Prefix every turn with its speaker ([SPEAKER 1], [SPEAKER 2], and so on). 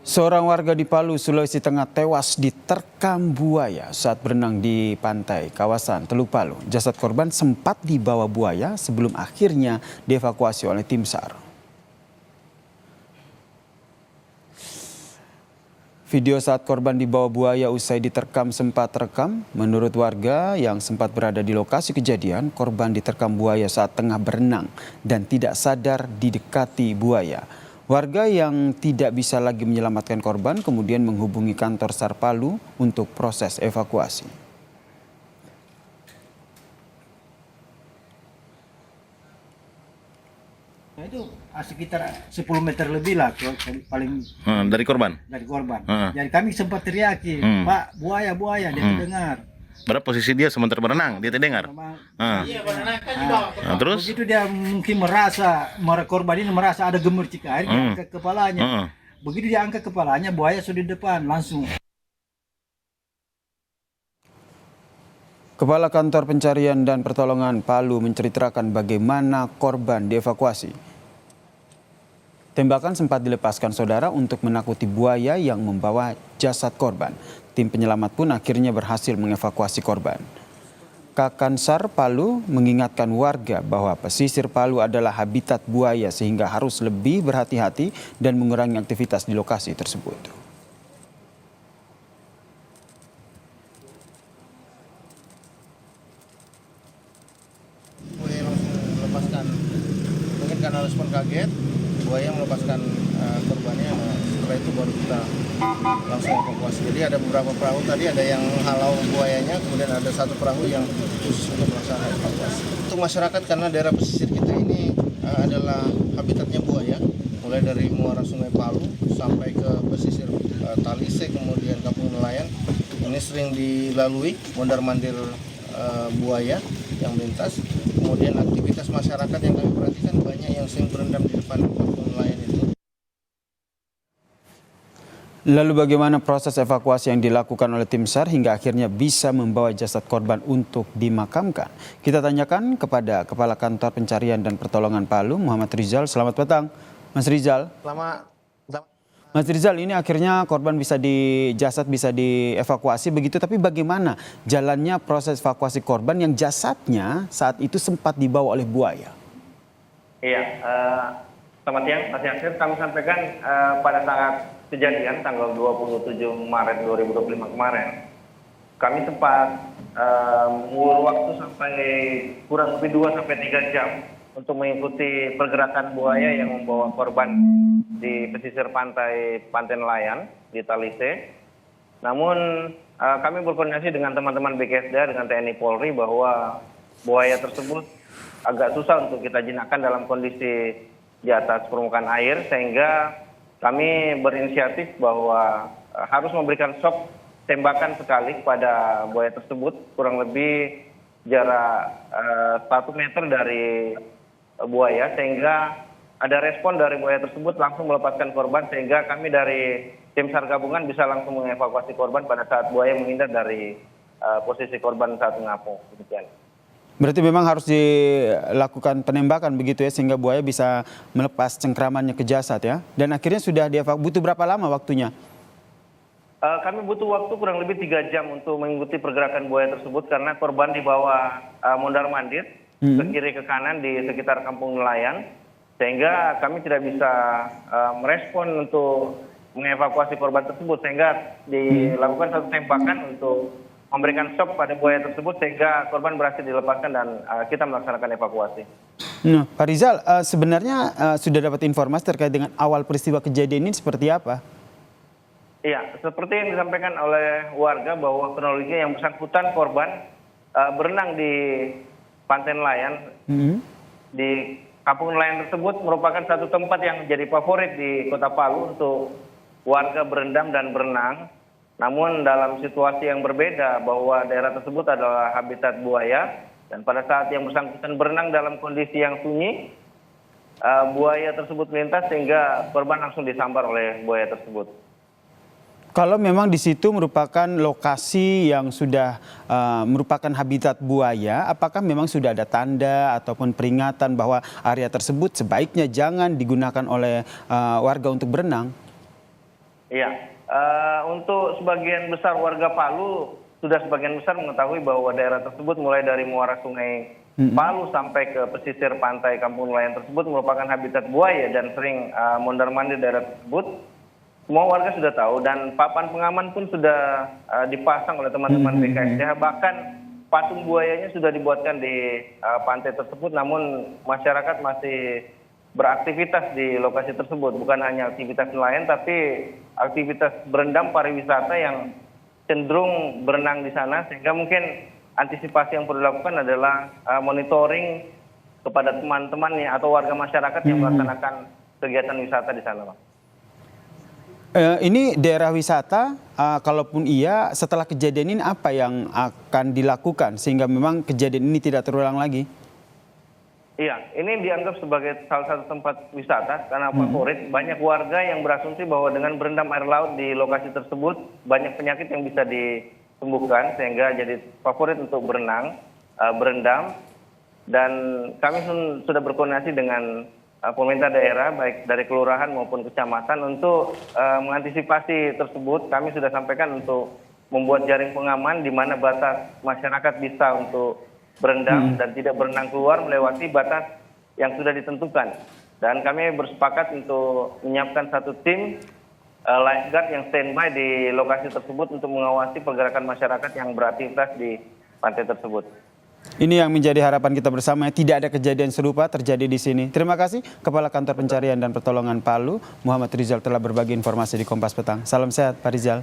[SPEAKER 1] Seorang warga di Palu, Sulawesi Tengah tewas diterkam buaya saat berenang di pantai kawasan Teluk Palu. Jasad korban sempat dibawa buaya sebelum akhirnya dievakuasi oleh tim SAR. Video saat korban dibawa buaya usai diterkam sempat terekam. Menurut warga yang sempat berada di lokasi kejadian, korban diterkam buaya saat tengah berenang dan tidak sadar didekati buaya. Warga yang tidak bisa lagi menyelamatkan korban kemudian menghubungi kantor SAR Palu untuk proses evakuasi.
[SPEAKER 2] Nah, itu sekitar 10 meter lebih lah paling
[SPEAKER 3] Dari korban.
[SPEAKER 2] Jadi kami sempat teriaki, Pak, buaya, dia terdengar.
[SPEAKER 3] Berapa posisi dia sementara berenang? Dia terdengar.
[SPEAKER 2] Iya,
[SPEAKER 3] Terus?
[SPEAKER 2] begitu dia mungkin korban ini merasa ada gemercik air, dia angkat kepalanya. Begitu dia angkat kepalanya, buaya sudah di depan, langsung.
[SPEAKER 1] Kepala Kantor Pencarian dan Pertolongan Palu menceritakan bagaimana korban dievakuasi. Tembakan sempat dilepaskan saudara untuk menakuti buaya yang membawa jasad korban. Tim penyelamat pun akhirnya berhasil mengevakuasi korban. Kakansar Palu mengingatkan warga bahwa pesisir Palu adalah habitat buaya sehingga harus lebih berhati-hati dan mengurangi aktivitas di lokasi tersebut.
[SPEAKER 4] Buaya langsung melepaskan, mungkin karena respon kaget, buaya melepaskan korbannya. Setelah itu baru kita langsung evakuasi. Jadi ada beberapa perahu tadi, ada yang halau buayanya, kemudian ada satu perahu yang khusus untuk melaksanakan evakuasi. Untuk masyarakat, karena daerah pesisir kita ini adalah habitatnya buaya, mulai dari muara Sungai Palu sampai ke pesisir Talise, kemudian Kampung Nelayan. Ini sering dilalui mondar-mandir buaya yang melintas. Kemudian aktivitas masyarakat yang kami perhatikan banyak yang sering berendam di depan Kampung Nelayan itu.
[SPEAKER 1] Lalu bagaimana proses evakuasi yang dilakukan oleh tim SAR hingga akhirnya bisa membawa jasad korban untuk dimakamkan? Kita tanyakan kepada Kepala Kantor Pencarian dan Pertolongan Palu, Muhammad Rizal. Selamat petang, Mas Rizal. Mas Rizal, ini akhirnya korban jasad bisa dievakuasi begitu, tapi bagaimana jalannya proses evakuasi korban yang jasadnya saat itu sempat dibawa oleh buaya?
[SPEAKER 5] Iya, selamat siang, Mas Yasir. Kami sampaikan pada saat kejadian tanggal 27 Maret 2025 kemarin, kami sempat mengulur waktu sampai kurang lebih 2-3 jam untuk mengikuti pergerakan buaya yang membawa korban di pesisir pantai Nelayan di Talise. Namun kami berkoordinasi dengan teman-teman BKSDA dengan TNI Polri bahwa buaya tersebut agak susah untuk kita jinakkan dalam kondisi di atas permukaan air, sehingga kami berinisiatif bahwa harus memberikan shock tembakan sekali kepada buaya tersebut, kurang lebih jarak 1 meter dari buaya, sehingga ada respon dari buaya tersebut langsung melepaskan korban, sehingga kami dari tim SAR gabungan bisa langsung mengevakuasi korban pada saat buaya menghindar dari posisi korban saat mengapung. Demikian.
[SPEAKER 1] Berarti memang harus dilakukan penembakan begitu ya, sehingga buaya bisa melepas cengkramannya ke jasad ya. Dan akhirnya sudah butuh berapa lama waktunya?
[SPEAKER 5] Kami butuh waktu kurang lebih 3 jam untuk mengikuti pergerakan buaya tersebut, karena korban dibawa mondar-mandir ke kiri ke kanan di sekitar Kampung Nelayan, sehingga kami tidak bisa merespon untuk mengevakuasi korban tersebut, sehingga dilakukan satu tembakan untuk memberikan shock pada buaya tersebut, sehingga korban berhasil dilepaskan dan kita melaksanakan evakuasi.
[SPEAKER 1] Nah, Pak Rizal, sebenarnya sudah dapat informasi terkait dengan awal peristiwa kejadian ini seperti apa?
[SPEAKER 5] Iya, seperti yang disampaikan oleh warga bahwa kronologinya yang bersangkutan korban berenang di Pantai Nelayan. Di Kampung Nelayan tersebut merupakan satu tempat yang menjadi favorit di Kota Palu untuk warga berendam dan berenang. Namun dalam situasi yang berbeda, bahwa daerah tersebut adalah habitat buaya, dan pada saat yang bersangkutan berenang dalam kondisi yang sunyi, buaya tersebut melintas sehingga korban langsung disambar oleh buaya tersebut.
[SPEAKER 1] Kalau memang di situ merupakan lokasi yang sudah merupakan habitat buaya, apakah memang sudah ada tanda ataupun peringatan bahwa area tersebut sebaiknya jangan digunakan oleh warga untuk berenang?
[SPEAKER 5] Iya, untuk sebagian besar warga Palu sudah sebagian besar mengetahui bahwa daerah tersebut mulai dari muara sungai Palu sampai ke pesisir pantai Kampung Nelayan tersebut merupakan habitat buaya dan sering mondar-mandir daerah tersebut. Semua warga sudah tahu dan papan pengaman pun sudah dipasang oleh teman-teman BKSDH. Bahkan patung buayanya sudah dibuatkan di pantai tersebut, namun masyarakat masih beraktivitas di lokasi tersebut. Bukan hanya aktivitas nelayan, tapi aktivitas berendam pariwisata yang cenderung berenang di sana, sehingga mungkin antisipasi yang perlu dilakukan adalah monitoring kepada teman-teman atau warga masyarakat yang melaksanakan kegiatan wisata di sana, Pak.
[SPEAKER 1] Ini daerah wisata, kalaupun iya, setelah kejadian ini apa yang akan dilakukan sehingga memang kejadian ini tidak terulang lagi?
[SPEAKER 5] Iya, ini dianggap sebagai salah satu tempat wisata karena favorit. Banyak warga yang berasumsi bahwa dengan berendam air laut di lokasi tersebut, banyak penyakit yang bisa disembuhkan sehingga jadi favorit untuk berenang, berendam. Dan kami sudah berkoordinasi dengan pemerintah daerah, baik dari kelurahan maupun kecamatan untuk mengantisipasi tersebut. Kami sudah sampaikan untuk membuat jaring pengaman di mana batas masyarakat bisa untuk berendam dan tidak berenang keluar melewati batas yang sudah ditentukan. Dan kami bersepakat untuk menyiapkan satu tim lifeguard yang standby di lokasi tersebut untuk mengawasi pergerakan masyarakat yang beraktivitas di pantai tersebut.
[SPEAKER 1] Ini yang menjadi harapan kita bersama, tidak ada kejadian serupa terjadi di sini. Terima kasih Kepala Kantor Pencarian dan Pertolongan Palu, Muhammad Rizal telah berbagi informasi di Kompas Petang. Salam sehat Pak Rizal.